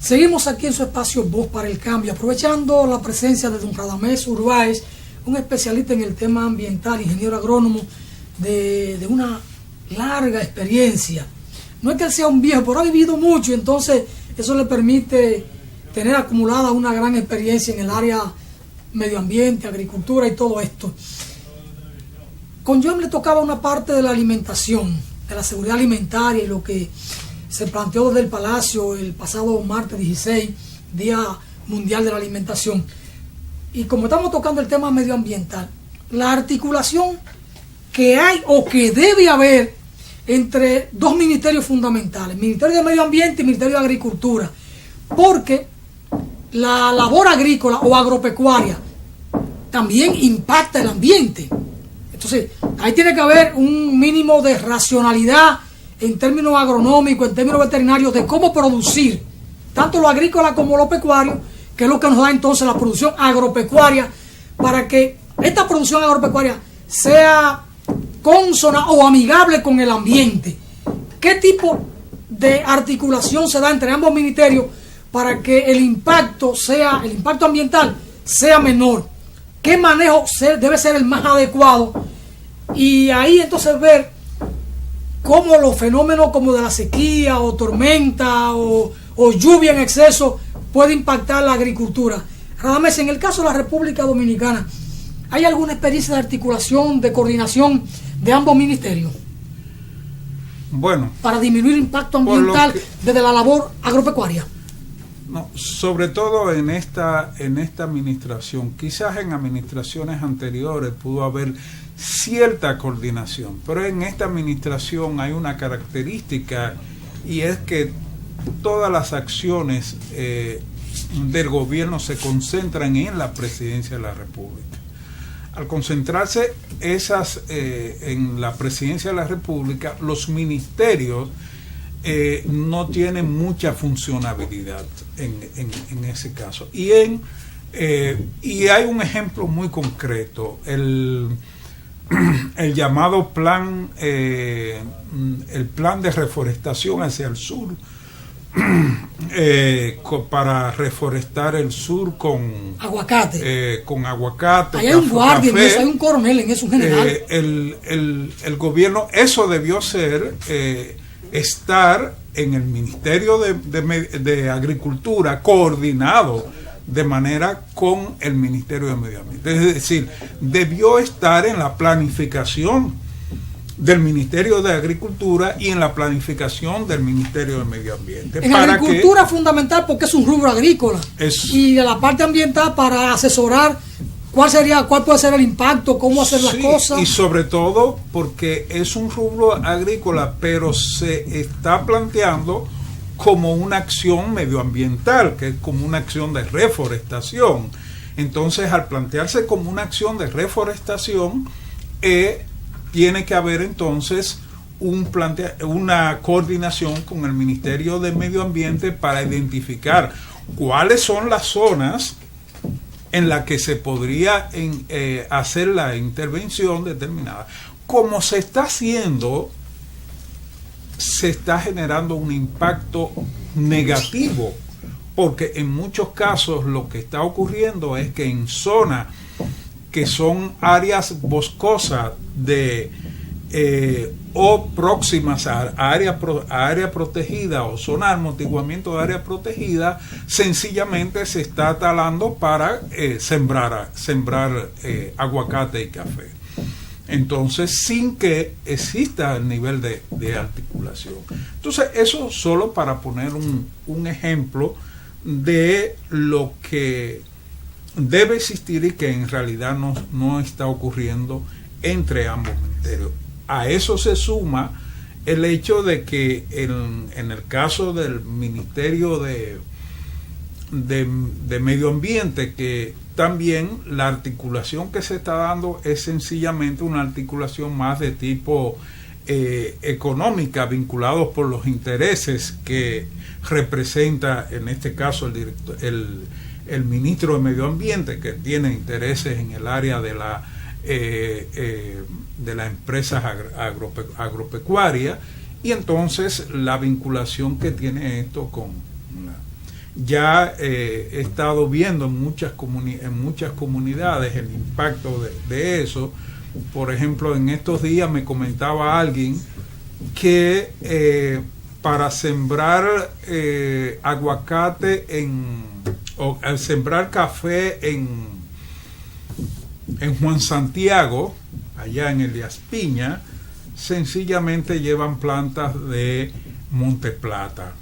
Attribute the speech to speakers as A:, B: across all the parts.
A: Seguimos aquí en su espacio Voz para el Cambio, aprovechando la presencia de don Radamés Urbáez, un especialista en el tema ambiental, ingeniero agrónomo de una larga experiencia. No es que él sea un viejo, pero ha vivido mucho, entonces eso le permite tener acumulada una gran experiencia en el área medio ambiente, agricultura y todo esto. Con Joan le tocaba una parte de la alimentación, de la seguridad alimentaria y lo que se planteó desde el Palacio el pasado martes 16, Día Mundial de la Alimentación. Y como estamos tocando el tema medioambiental, la articulación que hay o que debe haber entre dos ministerios fundamentales, Ministerio de Medio Ambiente y Ministerio de Agricultura, porque la labor agrícola o agropecuaria también impacta el ambiente. Entonces, ahí tiene que haber un mínimo de racionalidad en términos agronómicos, en términos veterinarios, de cómo producir, tanto lo agrícola como lo pecuario, que es lo que nos da entonces la producción agropecuaria, para que esta producción agropecuaria sea consona o amigable con el ambiente. ¿Qué tipo de articulación se da entre ambos ministerios para que el impacto ambiental sea menor? ¿Qué manejo debe ser el más adecuado? Y ahí entonces ver cómo los fenómenos como de la sequía o tormenta o lluvia en exceso puede impactar la agricultura. Radamés, en el caso de la República Dominicana, ¿hay alguna experiencia de articulación, de coordinación de ambos ministerios?
B: Bueno,
A: para disminuir el impacto ambiental desde la labor agropecuaria.
B: No, sobre todo en esta administración, quizás en administraciones anteriores pudo haber cierta coordinación, pero en esta administración hay una característica, y es que todas las acciones del gobierno se concentran en la presidencia de la República. Al concentrarse esas en la presidencia de la República, los ministerios no tienen mucha funcionabilidad en ese caso. Y hay un ejemplo muy concreto, el llamado plan, el plan de reforestación hacia el sur, para reforestar el sur con aguacate.
A: Hay un guardia en eso, hay un coronel en eso, un general.
B: El gobierno, eso debió ser estar en el Ministerio de Agricultura coordinado de manera con el Ministerio de Medio Ambiente. Es decir, debió estar en la planificación del Ministerio de Agricultura y en la planificación del Ministerio de Medio Ambiente.
A: En agricultura es fundamental porque es un rubro agrícola. Y de la parte ambiental para asesorar cuál puede ser el impacto, cómo hacer las cosas.
B: Y sobre todo porque es un rubro agrícola, pero se está planteando como una acción medioambiental, que es como una acción de reforestación. Entonces, al plantearse como una acción de reforestación, tiene que haber entonces una coordinación con el Ministerio de Medio Ambiente para identificar cuáles son las zonas en las que se podría hacer la intervención determinada. Como se está haciendo, se está generando un impacto negativo, porque en muchos casos lo que está ocurriendo es que en zonas que son áreas boscosas o próximas a área protegida o zona de amortiguamiento de área protegida, sencillamente se está talando para sembrar aguacate y café. Entonces, sin que exista el nivel de articulación. Entonces, eso solo para poner un ejemplo de lo que debe existir y que en realidad no está ocurriendo entre ambos ministerios. A eso se suma el hecho de que en el caso del Ministerio de Medio Ambiente, que también la articulación que se está dando es sencillamente una articulación más de tipo económica, vinculados por los intereses que representa en este caso el ministro de Medio Ambiente, que tiene intereses en el área de las empresas agropecuarias, y entonces la vinculación que tiene esto ya he estado viendo en muchas comunidades el impacto de eso. Por ejemplo, en estos días me comentaba alguien que para sembrar aguacate o sembrar café en Juan Santiago, allá en Elías Piña, sencillamente llevan plantas de Monte Plata.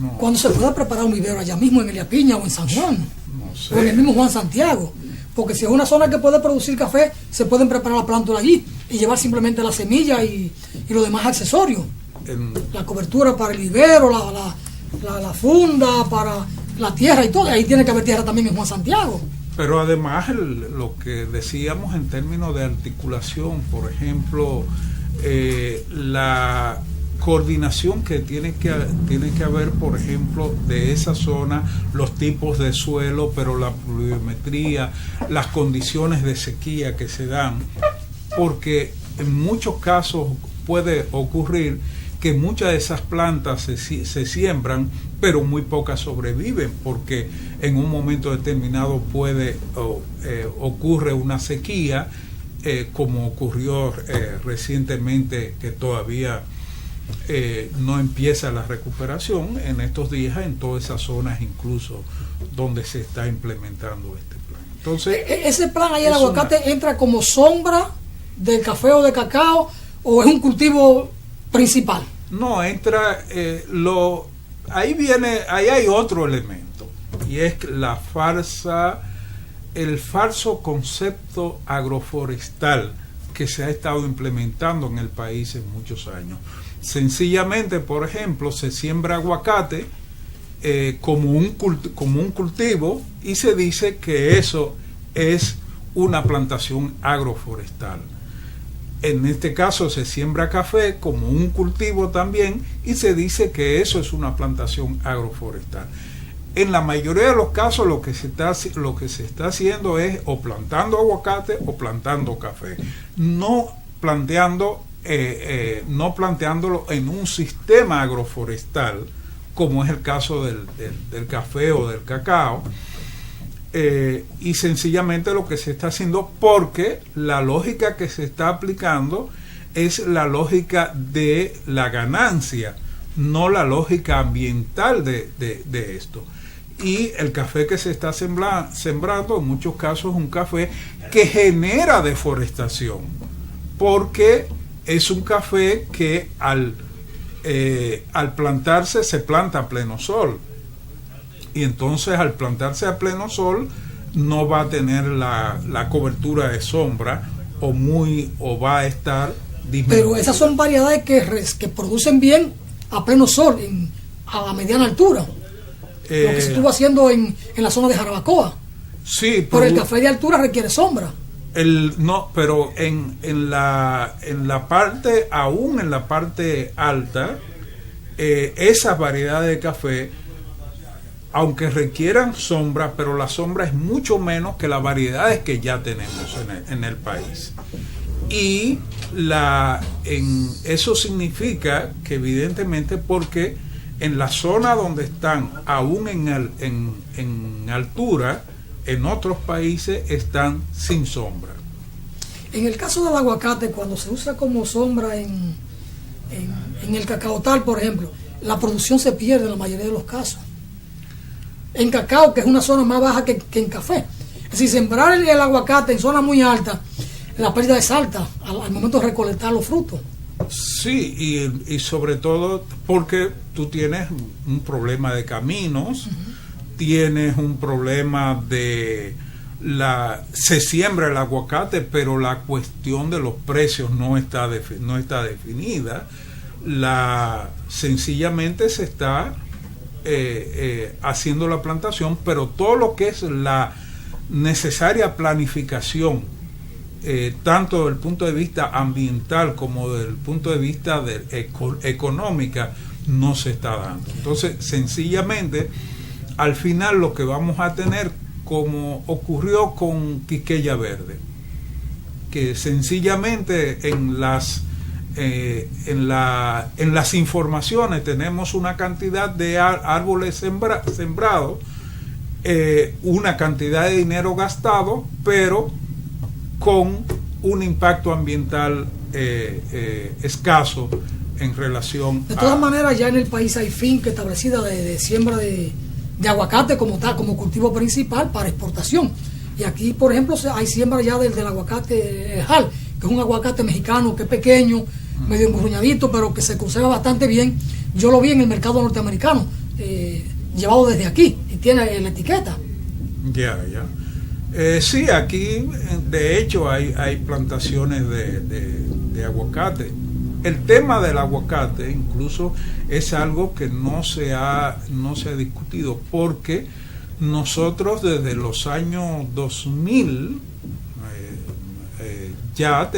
B: No.
A: Cuando se pueda preparar un vivero allá mismo en Elías Piña o en San Juan,
B: No sé.
A: o en el mismo Juan Santiago, porque si es una zona que puede producir café, se pueden preparar la planta allí y llevar simplemente la semilla y los demás accesorios, la cobertura para el vivero, la funda para la tierra y todo. Ahí tiene que haber tierra también en Juan Santiago.
B: Pero además lo que decíamos en términos de articulación, por ejemplo, la coordinación que tiene que haber, por ejemplo, de esa zona, los tipos de suelo, pero la pluviometría, las condiciones de sequía que se dan, porque en muchos casos puede ocurrir que muchas de esas plantas se siembran, pero muy pocas sobreviven, porque en un momento determinado ocurre una sequía, como ocurrió recientemente, que todavía no empieza la recuperación en estos días en todas esas zonas, incluso donde se está implementando este plan. Entonces,
A: ese plan ahí, el aguacate entra como sombra del café o de cacao, o es un cultivo principal.
B: No, entra ahí hay otro elemento, y es el falso concepto agroforestal que se ha estado implementando en el país en muchos años. Sencillamente, por ejemplo, se siembra aguacate como un cultivo y se dice que eso es una plantación agroforestal. En este caso se siembra café como un cultivo también y se dice que eso es una plantación agroforestal. En la mayoría de los casos lo que se está haciendo es o plantando aguacate o plantando café, no planteándolo en un sistema agroforestal, como es el caso del café o del cacao, y sencillamente lo que se está haciendo, porque la lógica que se está aplicando es la lógica de la ganancia, no la lógica ambiental de esto. Y el café que se está sembrando en muchos casos es un café que genera deforestación, porque es un café que al plantarse se planta a pleno sol, y entonces al plantarse a pleno sol no va a tener la cobertura de sombra o va a estar disminuida.
A: Pero esas son variedades que producen bien a pleno sol, a mediana altura. Lo que se estuvo haciendo en la zona de Jarabacoa.
B: Sí,
A: pero el café de altura requiere sombra.
B: Pero en la parte, aún en la parte alta, esas variedades de café, aunque requieran sombra, pero la sombra es mucho menos que las variedades que ya tenemos en el país. Y eso significa que evidentemente, porque en la zona donde están, aún en altura, en otros países están sin sombra.
A: En el caso del aguacate, cuando se usa como sombra en el cacaotal, por ejemplo, la producción se pierde en la mayoría de los casos. En cacao, que es una zona más baja que en café. Es decir, sembrar el aguacate en zonas muy altas, la pérdida es alta al momento de recolectar los frutos.
B: Sí, y sobre todo porque tú tienes un problema de caminos, tienes un problema se siembra el aguacate, pero la cuestión de los precios no está definida. Sencillamente se está haciendo la plantación, pero todo lo que es la necesaria planificación, tanto desde el punto de vista ambiental como desde el punto de vista económica, no se está dando. Entonces, sencillamente, al final lo que vamos a tener, como ocurrió con Quisqueya Verde, que sencillamente en las en las informaciones tenemos una cantidad de árboles sembrados, una cantidad de dinero gastado, pero con un impacto ambiental escaso en relación
A: de todas maneras. Ya en el país hay finca establecida de siembra de aguacate como tal, como cultivo principal para exportación. Y aquí, por ejemplo, hay siembra ya del aguacate HAL, que es un aguacate mexicano que es pequeño, medio engurruñadito, pero que se conserva bastante bien. Yo lo vi en el mercado norteamericano, llevado desde aquí, y tiene la etiqueta.
B: Ya. Sí, aquí de hecho hay plantaciones de aguacate. El tema del aguacate incluso es algo que no se ha discutido, porque nosotros desde los años 2000 ya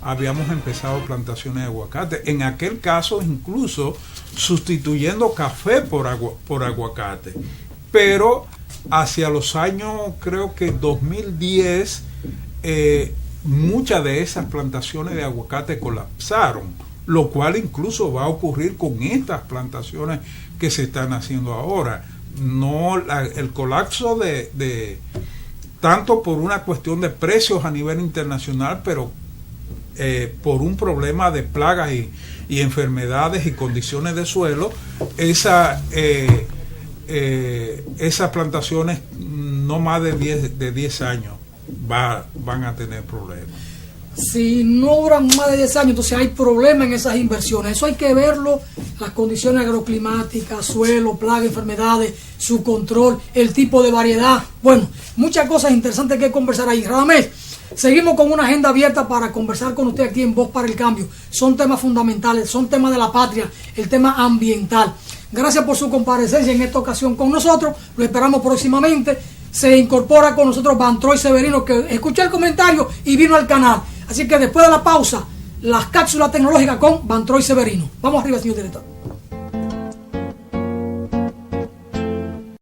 B: habíamos empezado plantaciones de aguacate. En aquel caso incluso sustituyendo café por aguacate. Pero hacia los años, creo que 2010, muchas de esas plantaciones de aguacate colapsaron, lo cual incluso va a ocurrir con estas plantaciones que se están haciendo ahora. El colapso de tanto por una cuestión de precios a nivel internacional, pero por un problema de plagas y enfermedades y condiciones de suelo, esas plantaciones no más de 10 años van a tener problemas.
A: Si no duran más de 10 años, entonces hay problemas en esas inversiones. Eso hay que verlo, las condiciones agroclimáticas, suelo, plagas, enfermedades, su control, el tipo de variedad. Bueno, muchas cosas interesantes que conversar ahí. Radamés, seguimos con una agenda abierta para conversar con usted aquí en Voz para el Cambio. Son temas fundamentales, son temas de la patria, el tema ambiental. Gracias por su comparecencia en esta ocasión con nosotros. Lo esperamos próximamente. Se incorpora con nosotros Vantroy Severino, que escuchó el comentario y vino al canal. Así que después de la pausa, las cápsulas tecnológicas con Vantroy Severino. Vamos arriba, señor director.